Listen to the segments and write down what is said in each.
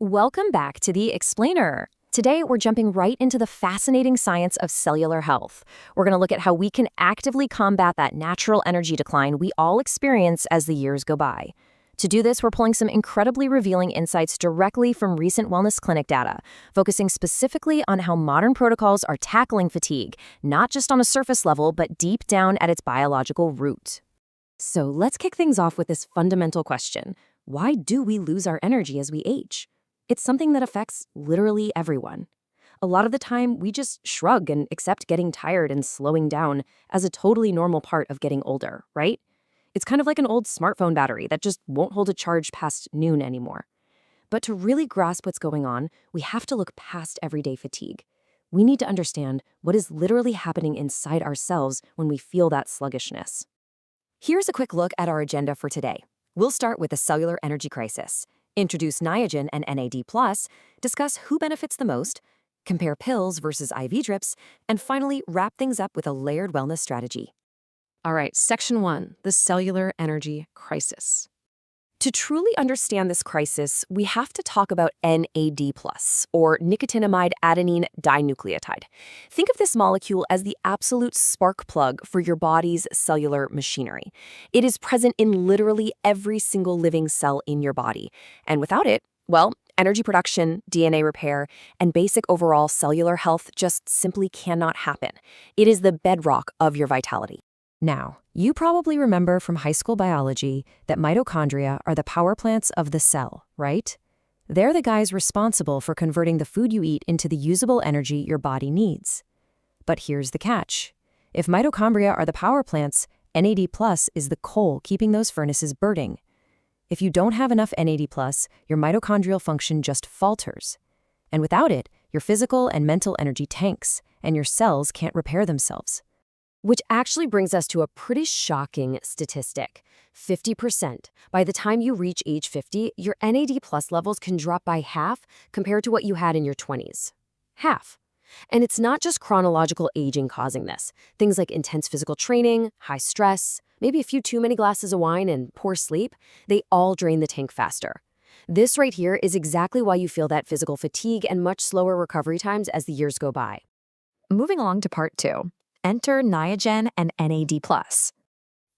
Welcome back to the Explainer. Today, we're jumping right into the fascinating science of cellular health. We're going to look at how we can actively combat that natural energy decline we all experience as the years go by. To do this, we're pulling some incredibly revealing insights directly from recent wellness clinic data, focusing specifically on how modern protocols are tackling fatigue, not just on a surface level, but deep down at its biological root. So let's kick things off with this fundamental question. Why do we lose our energy as we age? It's something that affects literally everyone. A lot of the time, we just shrug and accept getting tired and slowing down as a totally normal part of getting older, right? It's kind of like an old smartphone battery that just won't hold a charge past noon anymore. But to really grasp what's going on, we have to look past everyday fatigue. We need to understand what is literally happening inside ourselves when we feel that sluggishness. Here's a quick look at our agenda for today. We'll start with the cellular energy crisis, introduce Niagen and NAD+, discuss who benefits the most, compare pills versus IV drips, and finally wrap things up with a layered wellness strategy. All right, Section 1, the cellular energy crisis. To truly understand this crisis, we have to talk about NAD+, or nicotinamide adenine dinucleotide. Think of this molecule as the absolute spark plug for your body's cellular machinery. It is present in literally every single living cell in your body. And without it, well, energy production, DNA repair, and basic overall cellular health just simply cannot happen. It is the bedrock of your vitality. Now, you probably remember from high school biology that mitochondria are the power plants of the cell, right? They're the guys responsible for converting the food you eat into the usable energy your body needs. But here's the catch. If mitochondria are the power plants, NAD+ is the coal keeping those furnaces burning. If you don't have enough NAD+, your mitochondrial function just falters. And without it, your physical and mental energy tanks, and your cells can't repair themselves. Which actually brings us to a pretty shocking statistic. 50%. By the time you reach age 50, your NAD+ levels can drop by half compared to what you had in your 20s. Half. And it's not just chronological aging causing this. Things like intense physical training, high stress, maybe a few too many glasses of wine, and poor sleep, they all drain the tank faster. This right here is exactly why you feel that physical fatigue and much slower recovery times as the years go by. Moving along to part 2. Enter Niagen and NAD+.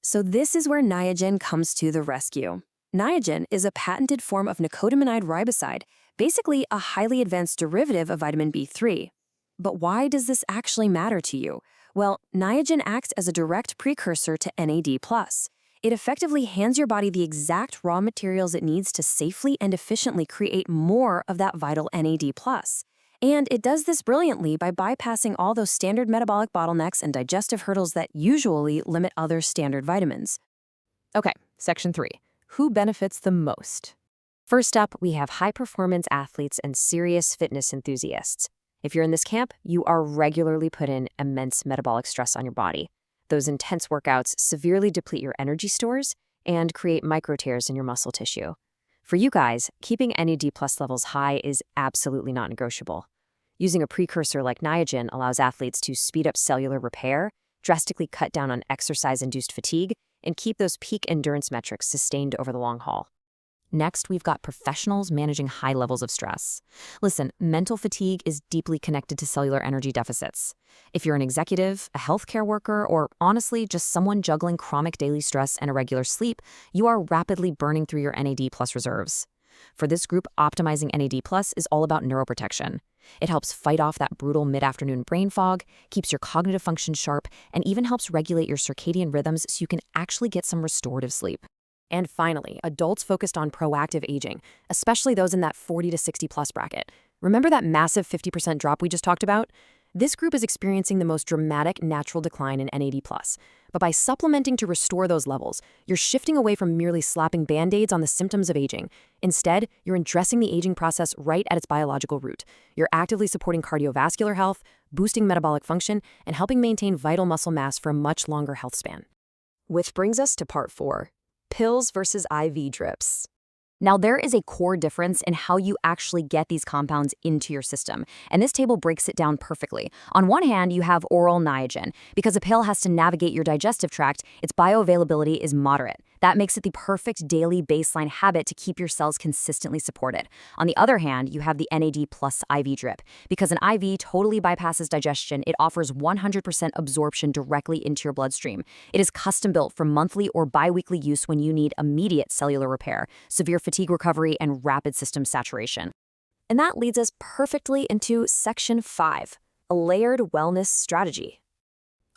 So this is where Niagen comes to the rescue. Niagen is a patented form of nicotinamide riboside, basically a highly advanced derivative of vitamin B3. But why does this actually matter to you? Well, Niagen acts as a direct precursor to NAD+. It effectively hands your body the exact raw materials it needs to safely and efficiently create more of that vital NAD+. And it does this brilliantly by bypassing all those standard metabolic bottlenecks and digestive hurdles that usually limit other standard vitamins. Okay, Section 3. Who benefits the most? First up, we have high-performance athletes and serious fitness enthusiasts. If you're in this camp, you are regularly put in immense metabolic stress on your body. Those intense workouts severely deplete your energy stores and create micro tears in your muscle tissue. For you guys, keeping NAD+ levels high is absolutely not negotiable. Using a precursor like Niagen allows athletes to speed up cellular repair, drastically cut down on exercise-induced fatigue, and keep those peak endurance metrics sustained over the long haul. Next, we've got professionals managing high levels of stress. Listen, mental fatigue is deeply connected to cellular energy deficits. If you're an executive, a healthcare worker, or honestly just someone juggling chronic daily stress and irregular sleep, you are rapidly burning through your NAD+ reserves. For this group, optimizing NAD+ is all about neuroprotection. It helps fight off that brutal mid-afternoon brain fog, keeps your cognitive function sharp, and even helps regulate your circadian rhythms so you can actually get some restorative sleep. And finally, adults focused on proactive aging, especially those in that 40 to 60 plus bracket. Remember that massive 50% drop we just talked about? This group is experiencing the most dramatic natural decline in NAD+. But by supplementing to restore those levels, you're shifting away from merely slapping band-aids on the symptoms of aging. Instead, you're addressing the aging process right at its biological root. You're actively supporting cardiovascular health, boosting metabolic function, and helping maintain vital muscle mass for a much longer health span. Which brings us to part 4. Pills versus IV drips. Now, there is a core difference in how you actually get these compounds into your system, and this table breaks it down perfectly. On one hand, you have oral Niagen. Because a pill has to navigate your digestive tract, its bioavailability is moderate. That makes it the perfect daily baseline habit to keep your cells consistently supported. On the other hand, you have the NAD plus IV drip. Because an IV totally bypasses digestion, it offers 100% absorption directly into your bloodstream. It is custom built for monthly or biweekly use when you need immediate cellular repair, severe fatigue recovery, and rapid system saturation. And that leads us perfectly into Section 5, a layered wellness strategy.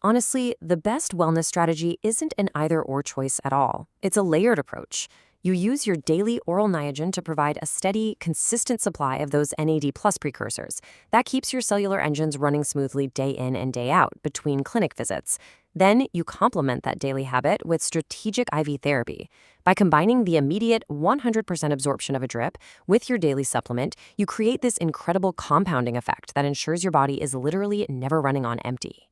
Honestly, the best wellness strategy isn't an either-or choice at all. It's a layered approach. You use your daily oral Niagen to provide a steady, consistent supply of those NAD plus precursors. That keeps your cellular engines running smoothly day in and day out between clinic visits. Then you complement that daily habit with strategic IV therapy. By combining the immediate 100% absorption of a drip with your daily supplement, you create this incredible compounding effect that ensures your body is literally never running on empty.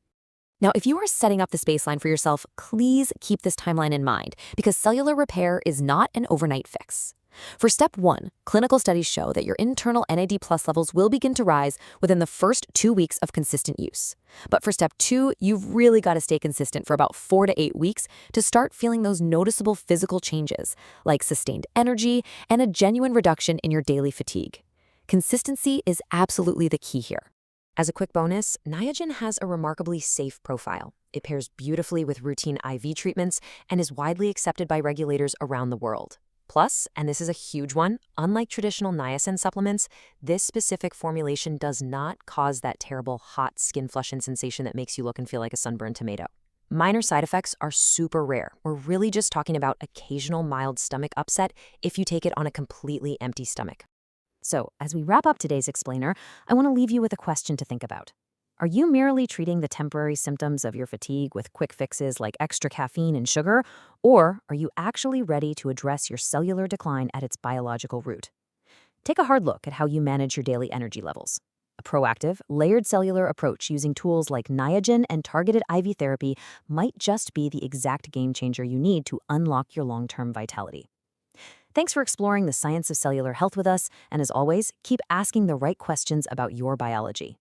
Now, if you are setting up this baseline for yourself, please keep this timeline in mind because cellular repair is not an overnight fix. For step 1, clinical studies show that your internal NAD plus levels will begin to rise within the first 2 weeks of consistent use. But for step 2, you've really got to stay consistent for about 4 to 8 weeks to start feeling those noticeable physical changes, like sustained energy and a genuine reduction in your daily fatigue. Consistency is absolutely the key here. As a quick bonus, Niagen has a remarkably safe profile. It pairs beautifully with routine IV treatments and is widely accepted by regulators around the world. Plus, and this is a huge one, unlike traditional niacin supplements, this specific formulation does not cause that terrible hot skin flushing sensation that makes you look and feel like a sunburned tomato. Minor side effects are super rare. We're really just talking about occasional mild stomach upset if you take it on a completely empty stomach. So, as we wrap up today's explainer, I want to leave you with a question to think about. Are you merely treating the temporary symptoms of your fatigue with quick fixes like extra caffeine and sugar, or are you actually ready to address your cellular decline at its biological root? Take a hard look at how you manage your daily energy levels. A proactive, layered cellular approach using tools like Niagen and targeted IV therapy might just be the exact game changer you need to unlock your long-term vitality. Thanks for exploring the science of cellular health with us, and as always, keep asking the right questions about your biology.